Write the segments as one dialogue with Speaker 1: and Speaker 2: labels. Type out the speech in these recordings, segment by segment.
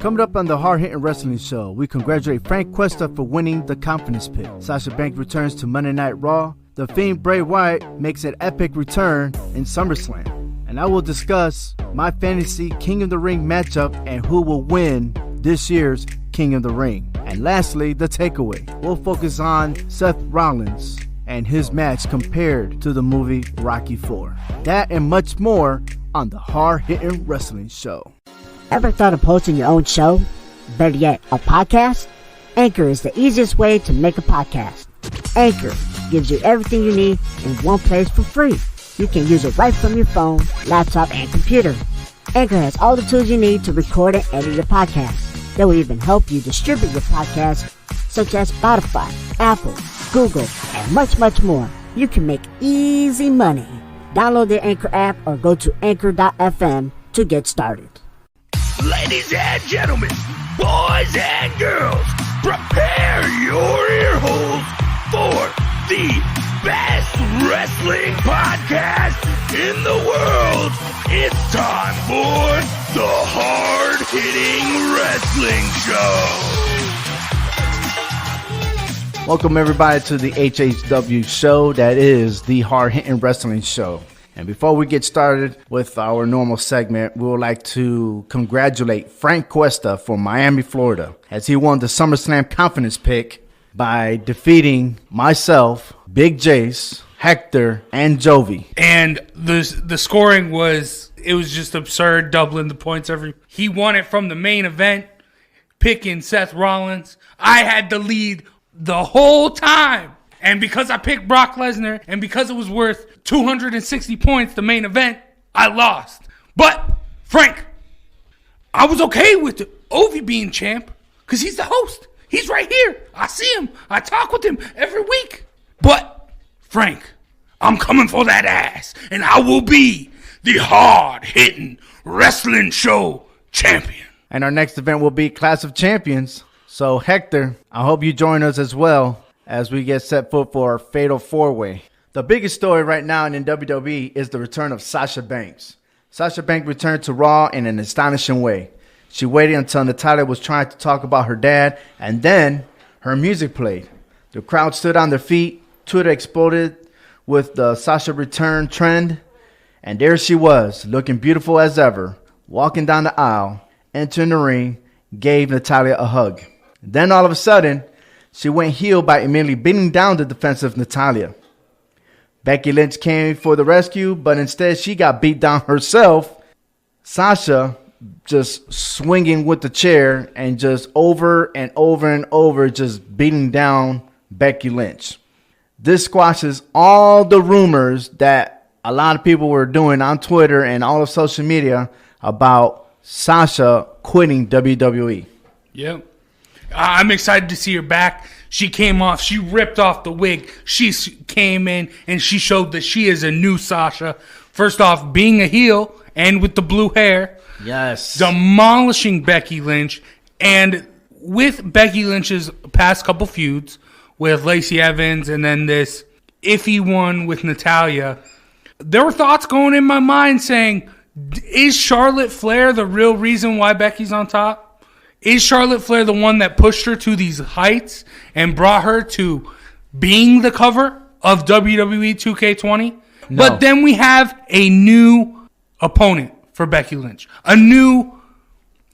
Speaker 1: Coming up on the Hard Hittin Wrestling Show, we congratulate Frank Cuesta for winning the confidence pick. Sasha Banks returns to Monday Night Raw. The Fiend Bray Wyatt makes an epic return in SummerSlam. And I will discuss my fantasy King of the Ring matchup and who will win this year's King of the Ring. And lastly, the takeaway. We'll focus on Seth Rollins and his match compared to the movie Rocky IV. That and much more on the Hard Hittin Wrestling Show.
Speaker 2: Ever thought of hosting your own show? Better yet, a podcast? Anchor is the easiest way to make a podcast. Anchor gives you everything you need in one place for free. You can use it right from your phone, laptop, and computer. Anchor has all the tools you need to record and edit your podcast. They will even help you distribute your podcast, such as Spotify, Apple, Google, and much, much more. You can make easy money. Download the Anchor app or go to anchor.fm to get started.
Speaker 3: Ladies and gentlemen, boys and girls, prepare your ear holes for the best wrestling podcast in the world. It's time for the Hard Hittin Wrestling Show.
Speaker 1: Welcome everybody to the HHW show, that is the Hard Hittin Wrestling Show. And before we get started with our normal segment, we would like to congratulate Frank Cuesta from Miami, Florida, as he won the SummerSlam confidence pick by defeating myself, Big Jace, Hector, and Jovi.
Speaker 4: And the scoring was just absurd, doubling the points he won it from the main event, picking Seth Rollins. I had the lead the whole time. And because I picked Brock Lesnar, and because it was worth 260 points, the main event, I lost. But, Frank, I was okay with Ovi being champ, because he's the host. He's right here. I see him. I talk with him every week. But, Frank, I'm coming for that ass, and I will be the hard-hitting wrestling show champion.
Speaker 1: And our next event will be Clash of Champions. So, Hector, I hope you join us as well as we get set foot for our Fatal 4-Way. The biggest story right now in WWE is the return of Sasha Banks. Sasha Banks returned to Raw in an astonishing way. She waited until Natalya was trying to talk about her dad, and then her music played. The crowd stood on their feet, Twitter exploded with the Sasha return trend, and there she was, looking beautiful as ever, walking down the aisle, entering the ring, gave Natalya a hug. Then all of a sudden, she went heel by immediately beating down the defensive Natalya. Becky Lynch came for the rescue, but instead she got beat down herself. Sasha just swinging with the chair and just over and over and over just beating down Becky Lynch. This squashes all the rumors that a lot of people were doing on Twitter and all of social media about Sasha quitting WWE.
Speaker 4: Yep. I'm excited to see her back. She ripped off the wig. She came in and she showed that she is a new Sasha. First off, being a heel and with the blue hair.
Speaker 1: Yes.
Speaker 4: Demolishing Becky Lynch. And with Becky Lynch's past couple feuds with Lacey Evans and then this iffy one with Natalya, there were thoughts going in my mind saying, is Charlotte Flair the real reason why Becky's on top? Is Charlotte Flair the one that pushed her to these heights and brought her to being the cover of WWE 2K20? No. But then we have a new opponent for Becky Lynch. A new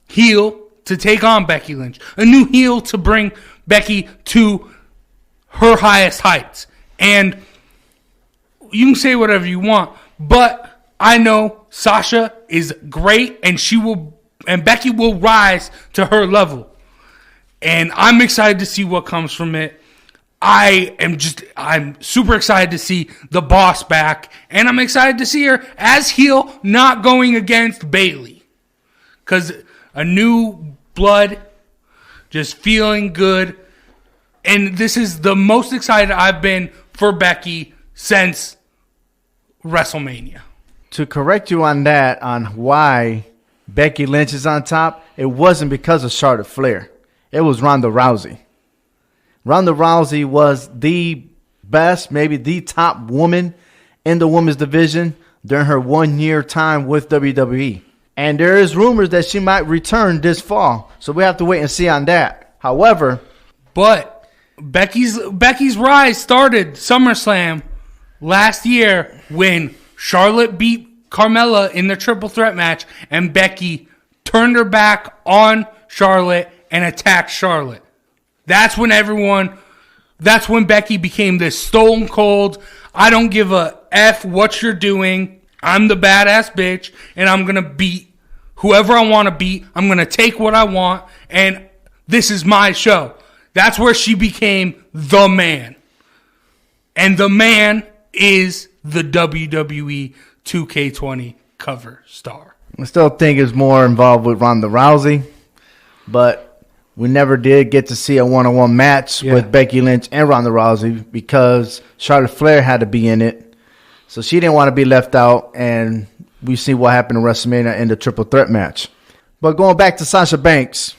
Speaker 4: heel to take on Becky Lynch. A new heel to bring Becky to her highest heights. And you can say whatever you want, but I know Sasha is great and Becky will rise to her level. And I'm excited to see what comes from it. I'm super excited to see the boss back. And I'm excited to see her as heel, not going against Bayley. Because a new blood, just feeling good. And this is the most excited I've been for Becky since WrestleMania.
Speaker 1: To correct you on that, on why Becky Lynch is on top, it wasn't because of Charlotte Flair. It was Ronda Rousey. Ronda Rousey was the best, maybe the top woman in the women's division during her 1 year time with WWE. And there is rumors that she might return this fall. So we have to wait and see on that. However,
Speaker 4: but Becky's rise started SummerSlam last year when Charlotte beat Carmella in the triple threat match, and Becky turned her back on Charlotte and attacked Charlotte. That's when Becky became this stone cold, I don't give a F what you're doing, I'm the badass bitch, and I'm going to beat whoever I want to beat. I'm going to take what I want, and this is my show. That's where she became the man. And the man is the WWE 2K20 cover star.
Speaker 1: I still think it's more involved with Ronda Rousey, but we never did get to see a one-on-one match with Becky Lynch and Ronda Rousey because Charlotte Flair had to be in it. So she didn't want to be left out, and we see what happened in WrestleMania in the triple threat match. But going back to Sasha Banks,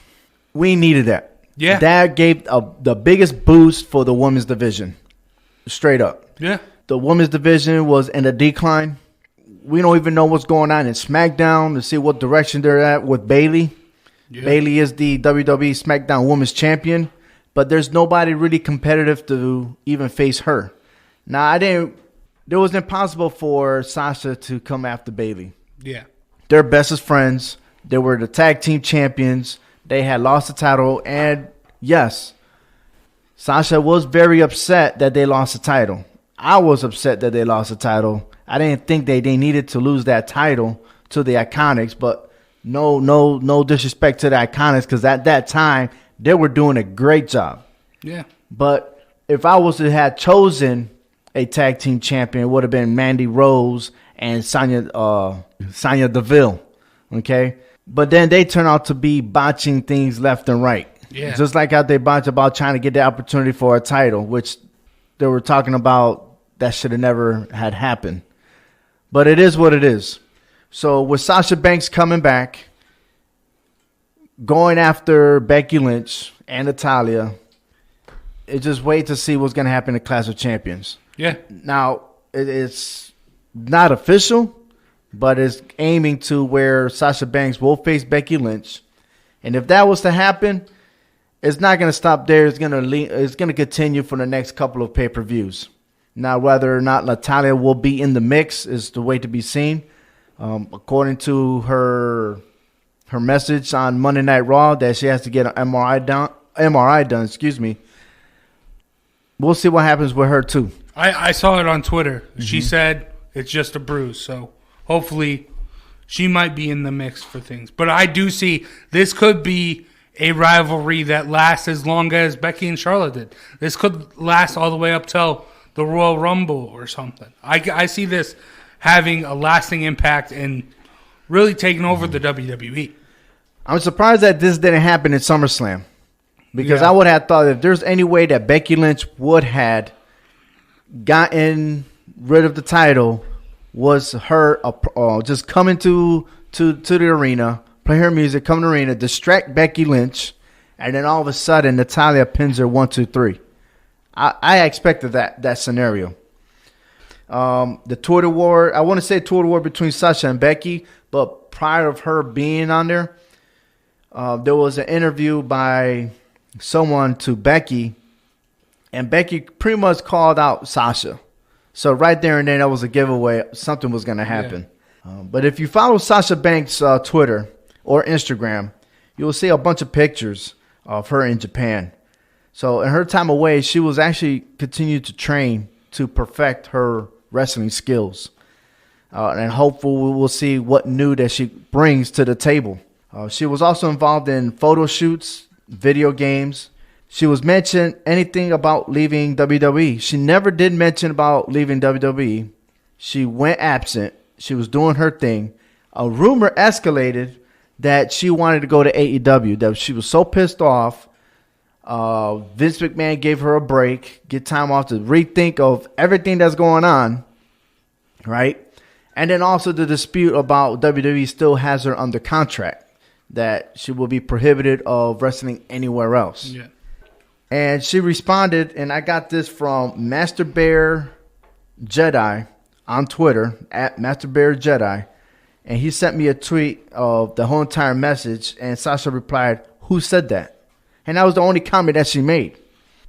Speaker 1: we needed that.
Speaker 4: Yeah.
Speaker 1: That gave the biggest boost for the women's division. Straight up.
Speaker 4: Yeah.
Speaker 1: The women's division was in a decline. We don't even know what's going on in SmackDown to see what direction they're at with Bayley. Yeah. Bayley is the WWE SmackDown Women's Champion, but there's nobody really competitive to even face her. Now, it was impossible for Sasha to come after Bayley.
Speaker 4: Yeah.
Speaker 1: They're bestest friends. They were the tag team champions. They had lost the title, and yes, Sasha was very upset that they lost the title. I was upset that they lost the title. I didn't think they needed to lose that title to the Iconics, but no disrespect to the Iconics, because at that time they were doing a great job.
Speaker 4: Yeah.
Speaker 1: But if I was to have chosen a tag team champion, it would have been Mandy Rose and Sonya Deville. Okay. But then they turn out to be botching things left and right.
Speaker 4: Yeah.
Speaker 1: Just like how they botched about trying to get the opportunity for a title, which they were talking about that should have never had happened. But it is what it is. So with Sasha Banks coming back, going after Becky Lynch and Natalya, it's just wait to see what's going to happen in Clash of Champions.
Speaker 4: Yeah.
Speaker 1: Now, it's not official, but it's aiming to where Sasha Banks will face Becky Lynch. And if that was to happen, it's not going to stop there. It's going to continue for the next couple of pay-per-views. Now, whether or not Natalya will be in the mix is the way to be seen. According to her message on Monday Night Raw that she has to get an MRI done. Excuse me. We'll see what happens with her too.
Speaker 4: I saw it on Twitter. Mm-hmm. She said it's just a bruise, so hopefully she might be in the mix for things. But I do see this could be a rivalry that lasts as long as Becky and Charlotte did. This could last all the way up till the Royal Rumble or something. I see this having a lasting impact and really taking over the WWE.
Speaker 1: I'm surprised that this didn't happen in SummerSlam. Because I would have thought if there's any way that Becky Lynch would have gotten rid of the title, was her just coming to the arena, play her music, come to the arena, distract Becky Lynch, and then all of a sudden Natalya pins her 1, 2, 3. I expected that scenario. The Twitter war, I want to say Twitter war between Sasha and Becky, but prior of her being on there was an interview by someone to Becky, and Becky pretty much called out Sasha. So right there and then, that was a giveaway. Something was going to happen. Yeah. But if you follow Sasha Banks' Twitter or Instagram, you will see a bunch of pictures of her in Japan. So in her time away, she was actually continued to train to perfect her wrestling skills. And hopefully we'll see what new that she brings to the table. She was also involved in photo shoots, video games. She was mentioned anything about leaving WWE. She never did mention about leaving WWE. She went absent. She was doing her thing. A rumor escalated that she wanted to go to AEW, that she was so pissed off. Vince McMahon gave her a break, get time off to rethink of everything that's going on, right? And then also the dispute about WWE still has her under contract, that she will be prohibited of wrestling anywhere else.
Speaker 4: Yeah.
Speaker 1: And she responded, and I got this from Master Bear Jedi on Twitter, at Master Bear Jedi. And he sent me a tweet of the whole entire message. And Sasha replied, "Who said that?" And that was the only comment that she made.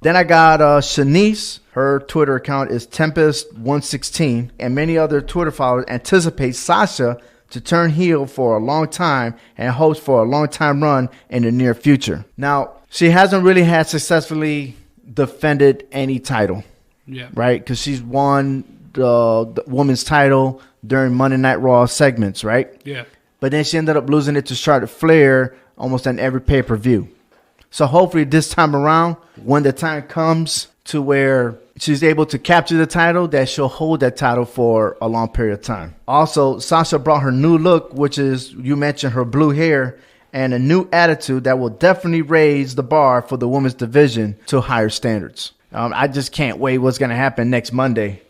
Speaker 1: Then I got Shanice. Her Twitter account is Tempest116. And many other Twitter followers anticipate Sasha to turn heel for a long time and hopes for a long time run in the near future. Now, she hasn't really had successfully defended any title.
Speaker 4: Yeah.
Speaker 1: Right? Because she's won the women's title during Monday Night Raw segments, right?
Speaker 4: Yeah.
Speaker 1: But then she ended up losing it to Charlotte Flair almost on every pay-per-view. So hopefully this time around, when the time comes to where she's able to capture the title, that she'll hold that title for a long period of time. Also, Sasha brought her new look, which is, you mentioned, her blue hair, and a new attitude that will definitely raise the bar for the women's division to higher standards. I just can't wait what's going to happen next Monday.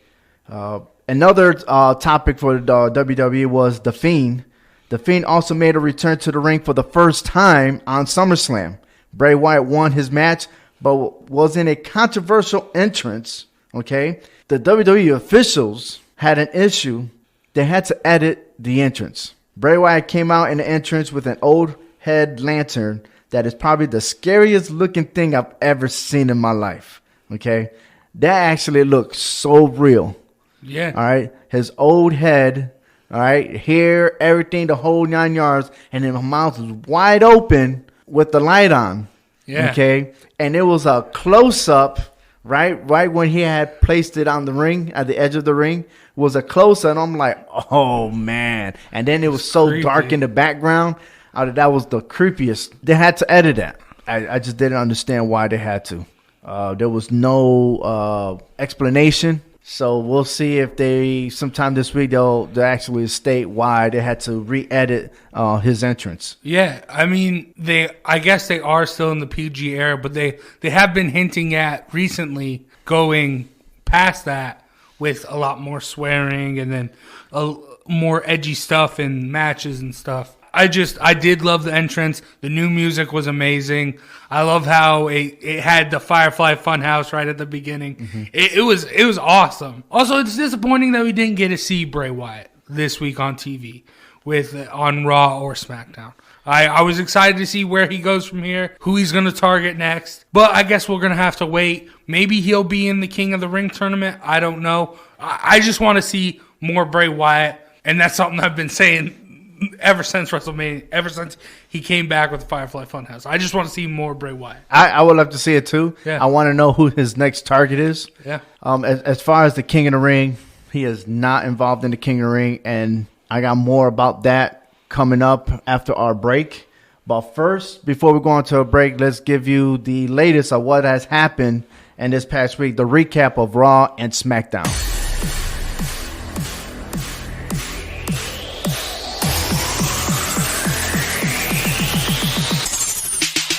Speaker 1: Another topic for the WWE was The Fiend. The Fiend also made a return to the ring for the first time on SummerSlam. Bray Wyatt won his match, but was in a controversial entrance. Okay, the WWE officials had an issue. They had to edit the entrance. Bray Wyatt came out in the entrance with an old head lantern that is probably the scariest looking thing I've ever seen in my life. Okay, that actually looks so real.
Speaker 4: Yeah.
Speaker 1: All right, his old head. All right, hair, everything, the whole 9 yards, and then my mouth was wide open with the light on.
Speaker 4: Yeah.
Speaker 1: Okay. And it was a close up, right when he had placed it on the ring, at the edge of the ring, was a close up. And I'm like, oh man. And then it was so
Speaker 4: creepy.
Speaker 1: dark in the background. That was the creepiest. They had to edit that. I just didn't understand why they had to. There was no explanation. So we'll see if they, sometime this week, they'll actually state why they had to re-edit his entrance.
Speaker 4: Yeah, I mean, I guess they are still in the PG era, but they have been hinting at recently going past that with a lot more swearing and then more edgy stuff in matches and stuff. I did love the entrance. The new music was amazing. I love how it had the Firefly Funhouse right at the beginning. Mm-hmm. It was awesome. Also, it's disappointing that we didn't get to see Bray Wyatt this week on TV on Raw or SmackDown. I was excited to see where he goes from here, who he's going to target next. But I guess we're going to have to wait. Maybe he'll be in the King of the Ring tournament. I don't know. I just want to see more Bray Wyatt, and that's something I've been saying ever since WrestleMania, ever since he came back with the Firefly Funhouse. I just want to see more Bray Wyatt. I
Speaker 1: would love to see it too.
Speaker 4: Yeah.
Speaker 1: I want to know who his next target is.
Speaker 4: Yeah.
Speaker 1: As far as the King of the Ring, he is not involved in the King of the Ring, and I got more about that coming up after our break. But first, before we go on to a break, let's give you the latest of what has happened in this past week, the recap of Raw and SmackDown.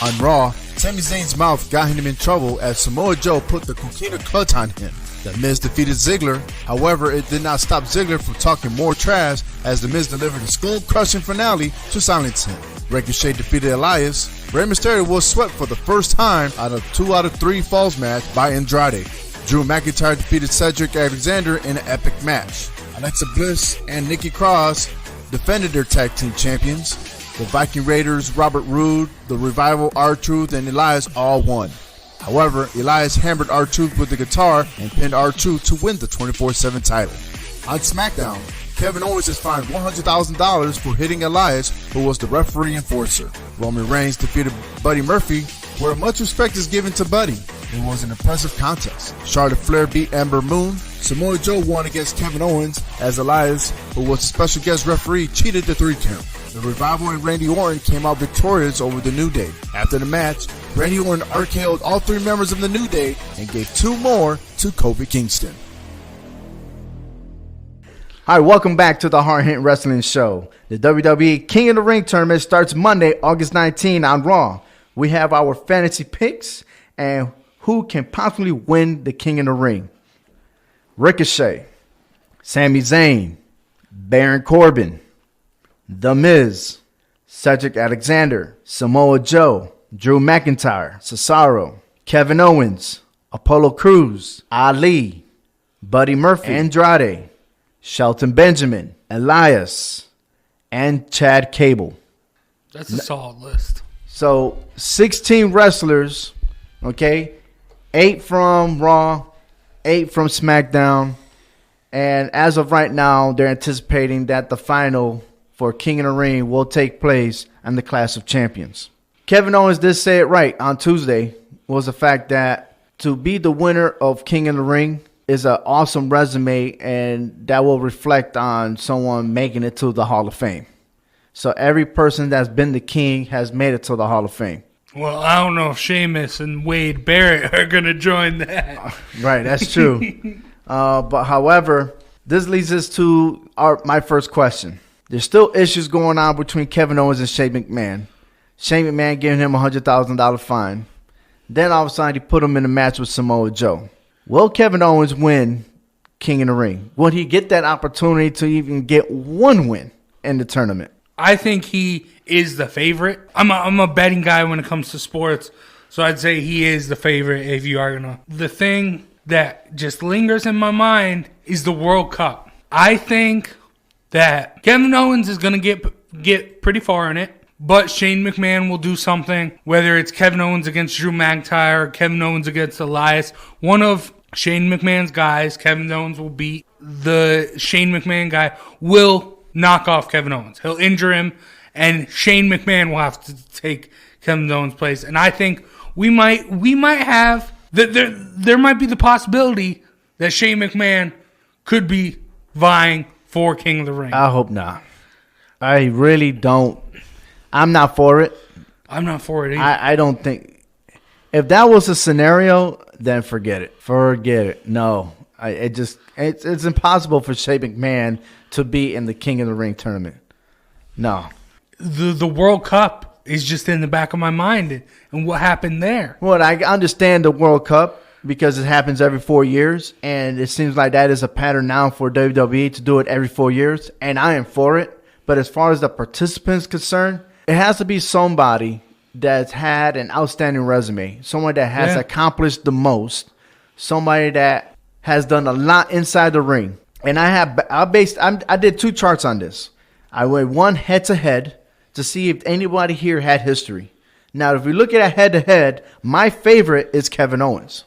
Speaker 1: On Raw, Sami Zayn's mouth got him in trouble as Samoa Joe put the coquina clutch on him. The Miz defeated Ziggler. However, it did not stop Ziggler from talking more trash as The Miz delivered a skull-crushing finale to silence him. Ricochet defeated Elias. Rey Mysterio was swept for the first time out of 2 out of 3 falls match by Andrade. Drew McIntyre defeated Cedric Alexander in an epic match. Alexa Bliss and Nikki Cross defended their tag team champions. The Viking Raiders, Robert Roode, The Revival, R-Truth, and Elias all won. However, Elias hammered R-Truth with the guitar and pinned R-Truth to win the 24/7 title. On SmackDown, Kevin Owens is fined $100,000 for hitting Elias, who was the referee enforcer. Roman Reigns defeated Buddy Murphy, where much respect is given to Buddy. It was an impressive contest. Charlotte Flair beat Ember Moon. Samoa Joe won against Kevin Owens as Elias, who was a special guest referee, cheated the 3 count. The Revival and Randy Orton came out victorious over the New Day. After the match, Randy Orton RKO'd all 3 members of the New Day and gave 2 more to Kofi Kingston. Hi, welcome back to the Hard Hittin Wrestling Show. The WWE King of the Ring tournament starts Monday, August 19 on Raw. We have our fantasy picks and who can possibly win the King of the Ring. Ricochet, Sami Zayn, Baron Corbin, The Miz, Cedric Alexander, Samoa Joe, Drew McIntyre, Cesaro, Kevin Owens, Apollo Crews, Ali, Buddy Murphy, Andrade, Shelton Benjamin, Elias, and Chad Cable.
Speaker 4: That's a solid list.
Speaker 1: So 16 wrestlers, okay? 8 from Raw, 8 from SmackDown. And as of right now, they're anticipating that the final for King of the Ring will take place in the Clash of Champions. Kevin Owens did say it right on Tuesday, was the fact that to be the winner of King of the Ring is an awesome resume, and that will reflect on someone making it to the Hall of Fame. So every person that's been the king has made it to the Hall of Fame.
Speaker 4: Well, I don't know if Sheamus and Wade Barrett are going to join that.
Speaker 1: Right, that's true. But however, this leads us to my first question. There's still issues going on between Kevin Owens and Shane McMahon. Shane McMahon giving him a $100,000 fine. Then all of a sudden he put him in a match with Samoa Joe. Will Kevin Owens win King of the Ring? Will he get that opportunity to even get one win in the tournament?
Speaker 4: I think he is the favorite. I'm a betting guy when it comes to sports, so I'd say he is the favorite if you are going to. The thing that just lingers in my mind is the World Cup. I think that Kevin Owens is going to get pretty far in it, but Shane McMahon will do something, whether it's Kevin Owens against Drew McIntyre or Kevin Owens against Elias. One of Shane McMahon's guys, Kevin Owens will beat. The Shane McMahon guy will knock off Kevin Owens. He'll injure him, and Shane McMahon will have to take Kevin Owens' place. And I think we might have there might be the possibility that Shane McMahon could be vying for King of the Ring.
Speaker 1: I hope not. I really don't. I'm not for it.
Speaker 4: I'm not for it either.
Speaker 1: I don't think. If that was a scenario, then forget it. Forget it. No. It's impossible for Shane McMahon to be in the King of the Ring tournament. No.
Speaker 4: The World Cup is just in the back of my mind, and what happened there.
Speaker 1: Well, I understand the World Cup because it happens every 4 years, and it seems like that is a pattern now for WWE to do it every 4 years, and I am for it. But as far as the participants concerned, it has to be somebody that's had an outstanding resume, someone that has accomplished the most, somebody that has done a lot inside the ring. And I did 2 charts on this. I went one head-to-head to see if anybody here had history. Now, if we look at it head-to-head, my favorite is Kevin Owens.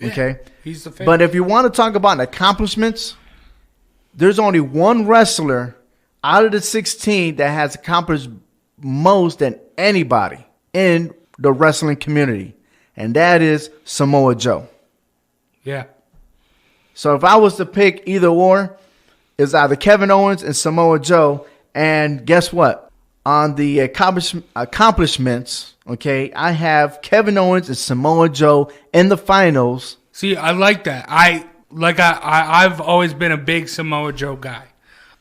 Speaker 1: Okay?
Speaker 4: He's the favorite.
Speaker 1: But if you want to talk about accomplishments, there's only one wrestler out of the 16 that has accomplished most than anybody in the wrestling community, and that is Samoa Joe.
Speaker 4: Yeah.
Speaker 1: So if I was to pick either or, it's either Kevin Owens and Samoa Joe. And guess what? On the accomplishments, okay, I have Kevin Owens and Samoa Joe in the finals.
Speaker 4: See, I like that. I've always been a big Samoa Joe guy.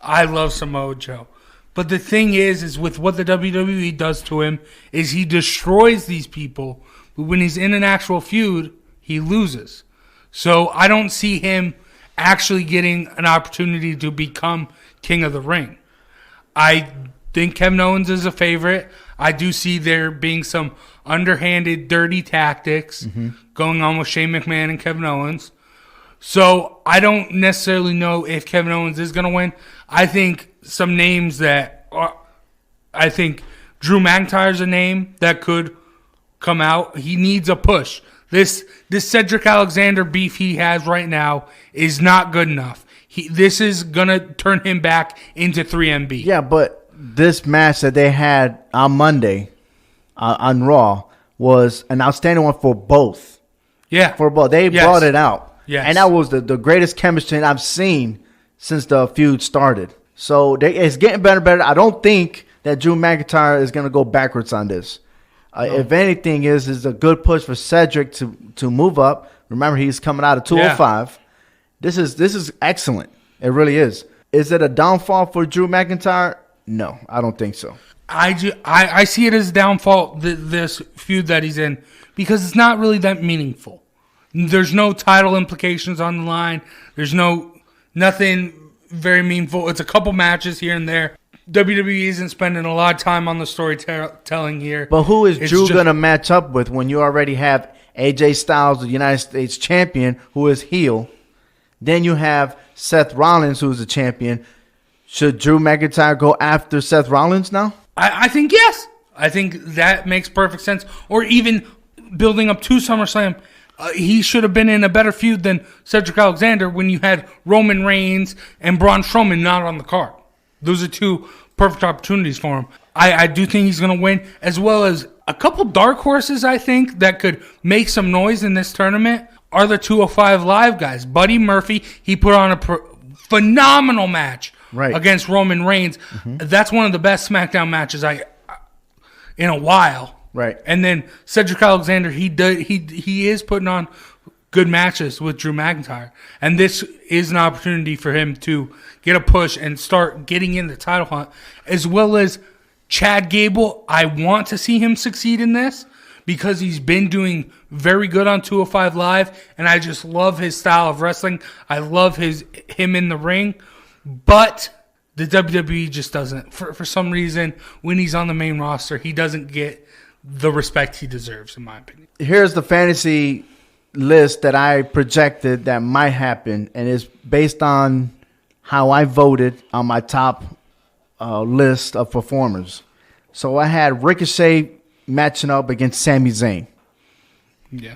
Speaker 4: I love Samoa Joe. But the thing is with what the WWE does to him is he destroys these people. But when he's in an actual feud, he loses. So I don't see him actually getting an opportunity to become King of the Ring. I think Kevin Owens is a favorite. I do see there being some underhanded, dirty tactics going on with Shane McMahon and Kevin Owens. So I don't necessarily know if Kevin Owens is going to win. I think some names I think Drew McIntyre's a name that could come out. He needs a push. This Cedric Alexander beef he has right now is not good enough. This is going to turn him back into 3MB.
Speaker 1: Yeah, but this match that they had on Monday on Raw was an outstanding one for both.
Speaker 4: Yeah.
Speaker 1: For both. They brought it out.
Speaker 4: Yes.
Speaker 1: And that was the greatest chemistry I've seen since the feud started. So it's getting better and better. I don't think that Drew McIntyre is going to go backwards on this. If anything, is a good push for Cedric to move up. Remember, he's coming out of 205. Yeah. This is excellent. It really is. Is it a downfall for Drew McIntyre? No, I don't think so.
Speaker 4: I see it as a downfall, this feud that he's in, because it's not really that meaningful. There's no title implications on the line. There's nothing very meaningful. It's a couple matches here and there. WWE isn't spending a lot of time on the storytelling here.
Speaker 1: But who is Drew going to match up with when you already have AJ Styles, the United States champion, who is heel? Then you have Seth Rollins, who's a champion. Should Drew McIntyre go after Seth Rollins now?
Speaker 4: I think yes. I think that makes perfect sense. Or even building up to SummerSlam, he should have been in a better feud than Cedric Alexander when you had Roman Reigns and Braun Strowman not on the card. Those are two perfect opportunities for him. I do think he's going to win, as well as a couple dark horses, I think, that could make some noise in this tournament are the 205 Live guys. Buddy Murphy, he put on a phenomenal match against Roman Reigns. Mm-hmm. That's one of the best SmackDown matches in a while.
Speaker 1: Right.
Speaker 4: And then Cedric Alexander, he is putting on good matches with Drew McIntyre. And this is an opportunity for him to get a push and start getting in the title hunt, as well as Chad Gable. I want to see him succeed in this because he's been doing very good on 205 Live, and I just love his style of wrestling. I love him in the ring, but the WWE just doesn't. For some reason, when he's on the main roster, he doesn't get the respect he deserves, in my opinion.
Speaker 1: Here's the fantasy list that I projected that might happen, and it's based on how I voted on my top list of performers. So I had Ricochet matching up against Sami Zayn.
Speaker 4: Yeah.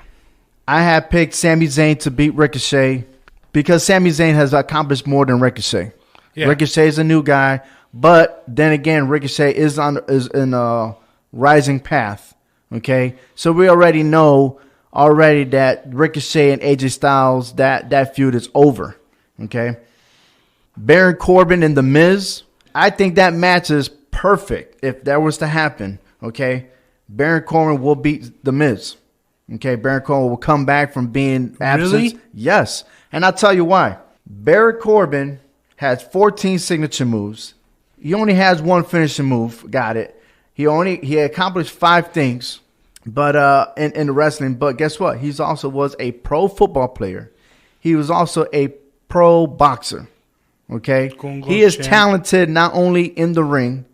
Speaker 1: I had picked Sami Zayn to beat Ricochet because Sami Zayn has accomplished more than Ricochet. Yeah. Ricochet is a new guy, but then again, Ricochet is in a rising path. Okay, so we already know that Ricochet and AJ Styles, that feud is over. Okay, Baron Corbin and The Miz, I think that match is perfect if that was to happen. Okay, Baron Corbin will beat The Miz. Okay, Baron Corbin will come back from being absent.
Speaker 4: Really?
Speaker 1: Yes, and I'll tell you why. Baron Corbin has 14 signature moves. He only has one finishing move. Got it. He accomplished 5 things, but in the wrestling. But guess what? He's also was a pro football player. He was also a pro boxer. Okay, he is talented not only in the ring,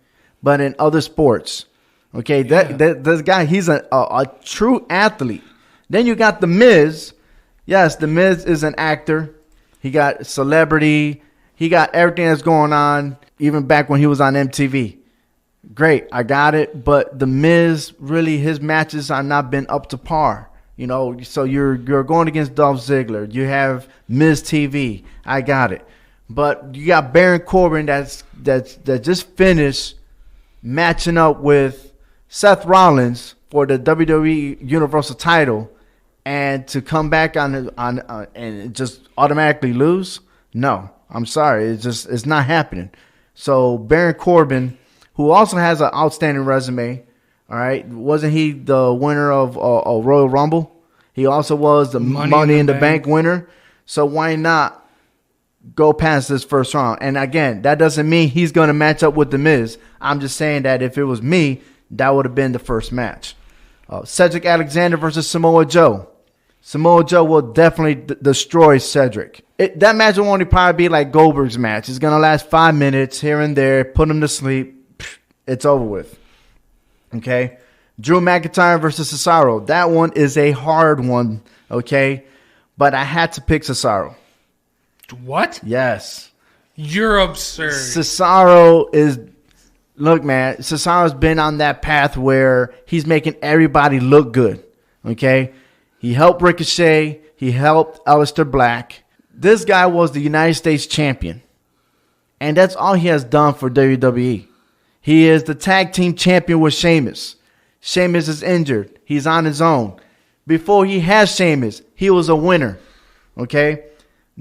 Speaker 1: but in other sports. Okay, this guy, he's a true athlete. Then you got The Miz. Yes, The Miz is an actor. He got celebrity. He got everything that's going on, even back when he was on MTV. Great, I got it. But The Miz, really, his matches have not been up to par. You know, so you're going against Dolph Ziggler. You have Miz TV. I got it. But you got Baron Corbin that just finished matching up with Seth Rollins for the WWE Universal title, and to come back on and just automatically lose? No, I'm sorry. It's not happening. So Baron Corbin, who also has an outstanding resume, all right, wasn't he the winner of a Royal Rumble? He also was the Money in the Bank winner. So why not go past this first round? And again, that doesn't mean he's going to match up with The Miz. I'm just saying that if it was me, that would have been the first match. Cedric Alexander versus Samoa Joe. Samoa Joe will definitely destroy Cedric. That match will only probably be like Goldberg's match. It's going to last 5 minutes here and there, put him to sleep. It's over with. Okay? Drew McIntyre versus Cesaro. That one is a hard one, okay? But I had to pick Cesaro.
Speaker 4: What?
Speaker 1: Yes.
Speaker 4: You're absurd.
Speaker 1: Cesaro is... Look, man, Cesaro's been on that path where he's making everybody look good, okay? He helped Ricochet. He helped Aleister Black. This guy was the United States champion, and that's all he has done for WWE. He is the tag team champion with Sheamus. Sheamus is injured. He's on his own. Before he has Sheamus, he was a winner, okay?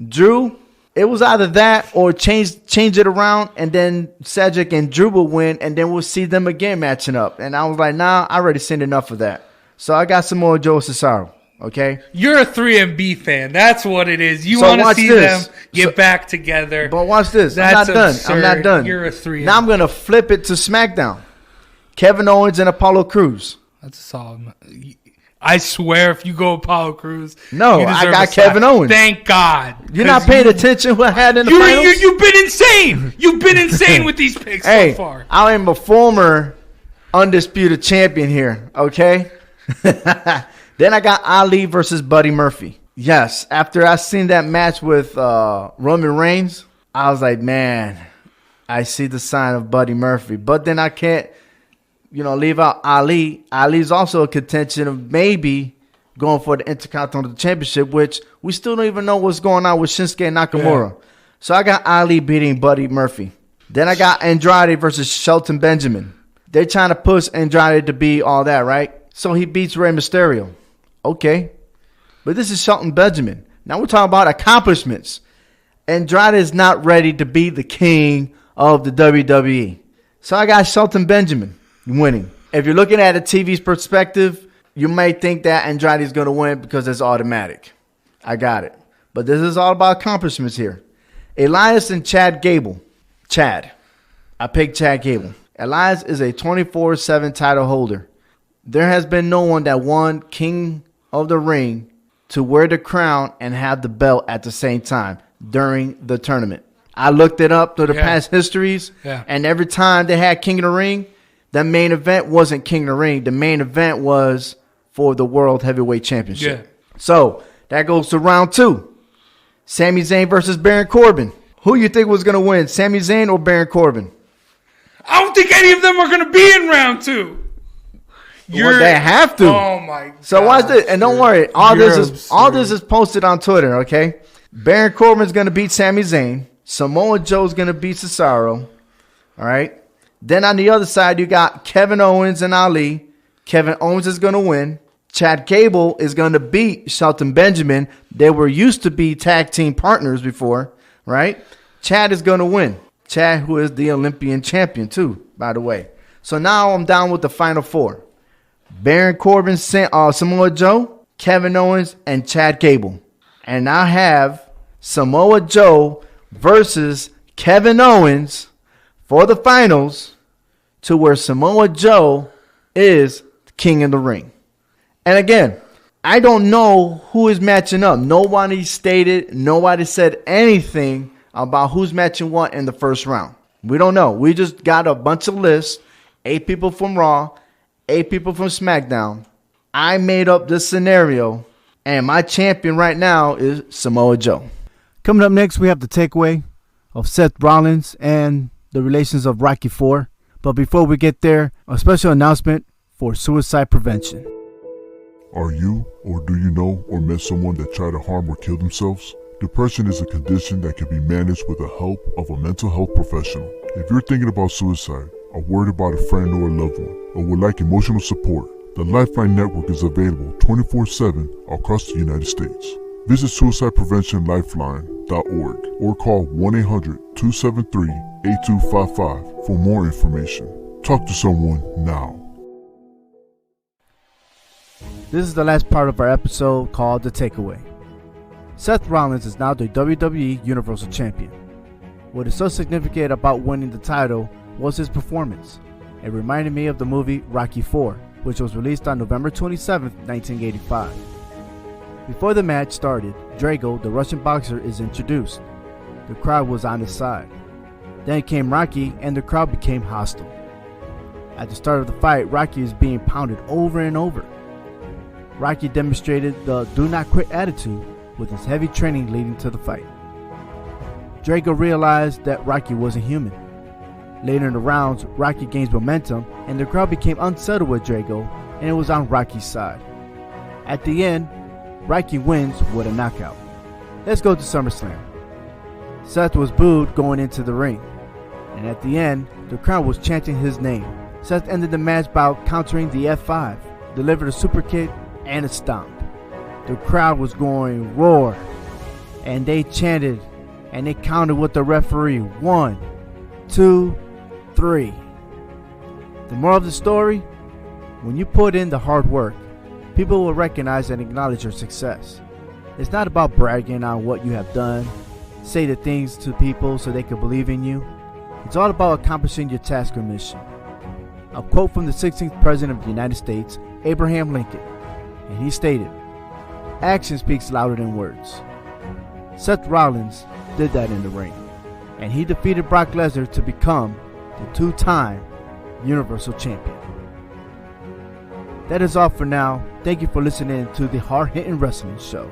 Speaker 1: Drew... It was either that or change it around, and then Cedric and Drew will win, and then we'll see them again matching up. And I was like, nah, I already seen enough of that. So I got some more Joe Cesaro, okay?
Speaker 4: You're a 3MB fan. That's what it is. You want to see them get back together.
Speaker 1: But watch this.
Speaker 4: That's
Speaker 1: I'm not
Speaker 4: absurd.
Speaker 1: done. I'm not done.
Speaker 4: You're a 3MB.
Speaker 1: Now I'm going to flip it to SmackDown. Kevin Owens and Apollo Crews.
Speaker 4: That's a solid. I swear, if you go Apollo Crews,
Speaker 1: no, I got Kevin Owens.
Speaker 4: Thank God.
Speaker 1: You're not paying attention what I had in the finals?
Speaker 4: You've been insane. You've been insane with these picks so far.
Speaker 1: I am a former undisputed champion here, okay? Then I got Ali versus Buddy Murphy. Yes, after I seen that match with Roman Reigns, I was like, man, I see the sign of Buddy Murphy. But then I can't, leave out Ali. Ali's also a contention of maybe going for the Intercontinental Championship, which we still don't even know what's going on with Shinsuke Nakamura. Yeah. So I got Ali beating Buddy Murphy. Then I got Andrade versus Shelton Benjamin. They're trying to push Andrade to be all that, right? So he beats Rey Mysterio. Okay. But this is Shelton Benjamin. Now we're talking about accomplishments. Andrade is not ready to be the king of the WWE. So I got Shelton Benjamin winning. If you're looking at a TV's perspective, you might think that Andrade is going to win because it's automatic. I got it. But this is all about accomplishments here. Elias and Chad Gable. Chad. I picked Chad Gable. Elias is a 24/7 title holder. There has been no one that won King of the Ring to wear the crown and have the belt at the same time during the tournament. I looked it up through the past histories, and every time they had King of the Ring, the main event wasn't King of the Ring. The main event was for the World Heavyweight Championship. Yeah. So that goes to round 2. Sami Zayn versus Baron Corbin. Who you think was going to win, Sami Zayn or Baron Corbin?
Speaker 4: I don't think any of them are going to be in round 2.
Speaker 1: Well, they have to.
Speaker 4: Oh my God.
Speaker 1: So watch this, and don't worry. All this is posted on Twitter. Okay, Baron Corbin's going to beat Sami Zayn. Samoa Joe's going to beat Cesaro. All right. Then on the other side, you got Kevin Owens and Ali. Kevin Owens is going to win. Chad Gable is going to beat Shelton Benjamin. They were used to be tag team partners before, right? Chad is going to win. Chad, who is the Olympian champion too, by the way. So now I'm down with the final 4. Baron Corbin, Samoa Joe, Kevin Owens, and Chad Gable. And I have Samoa Joe versus Kevin Owens for the finals, to where Samoa Joe is king of the ring. And again, I don't know who is matching up. Nobody said anything about who's matching what in the first round. We don't know. We just got a bunch of lists. 8 people from Raw, 8 people from SmackDown. I made up this scenario, and my champion right now is Samoa Joe.
Speaker 5: Coming up next, we have the takeaway of Seth Rollins and the relations of Rocky IV. But before we get there, a special announcement for suicide prevention.
Speaker 6: Are you, or do you know, or met someone that tried to harm or kill themselves? Depression is a condition that can be managed with the help of a mental health professional. If you're thinking about suicide, are worried about a friend or a loved one, or would like emotional support, the Lifeline Network is available 24/7 across the United States. Visit suicidepreventionlifeline.org or call 1-800-273-8255 for more information. Talk to someone now.
Speaker 5: This is the last part of our episode called The Takeaway. Seth Rollins is now the WWE Universal Champion. What is so significant about winning the title was his performance. It reminded me of the movie Rocky IV, which was released on November 27, 1985. Before the match started, Drago, the Russian boxer, is introduced. The crowd was on his side. Then came Rocky, and the crowd became hostile. At the start of the fight, Rocky is being pounded over and over. Rocky demonstrated the do not quit attitude with his heavy training leading to the fight. Drago realized that Rocky wasn't human. Later in the rounds, Rocky gains momentum, and the crowd became unsettled with Drago, and it was on Rocky's side. At the end, Rocky wins with a knockout. Let's go to SummerSlam. Seth was booed going into the ring, and at the end, the crowd was chanting his name. Seth ended the match by countering the F5, delivered a super kick, and a stomp. The crowd was going roar, and they chanted, and they counted with the referee. 1, 2, 3. The moral of the story: when you put in the hard work, people will recognize and acknowledge your success. It's not about bragging on what you have done, say the things to people so they can believe in you. It's all about accomplishing your task or mission. A quote from the 16th President of the United States, Abraham Lincoln, and he stated, "Action speaks louder than words." Seth Rollins did that in the ring, and he defeated Brock Lesnar to become the 2-time Universal Champion. That is all for now. Thank you for listening to the Hard Hittin' Wrestling Show.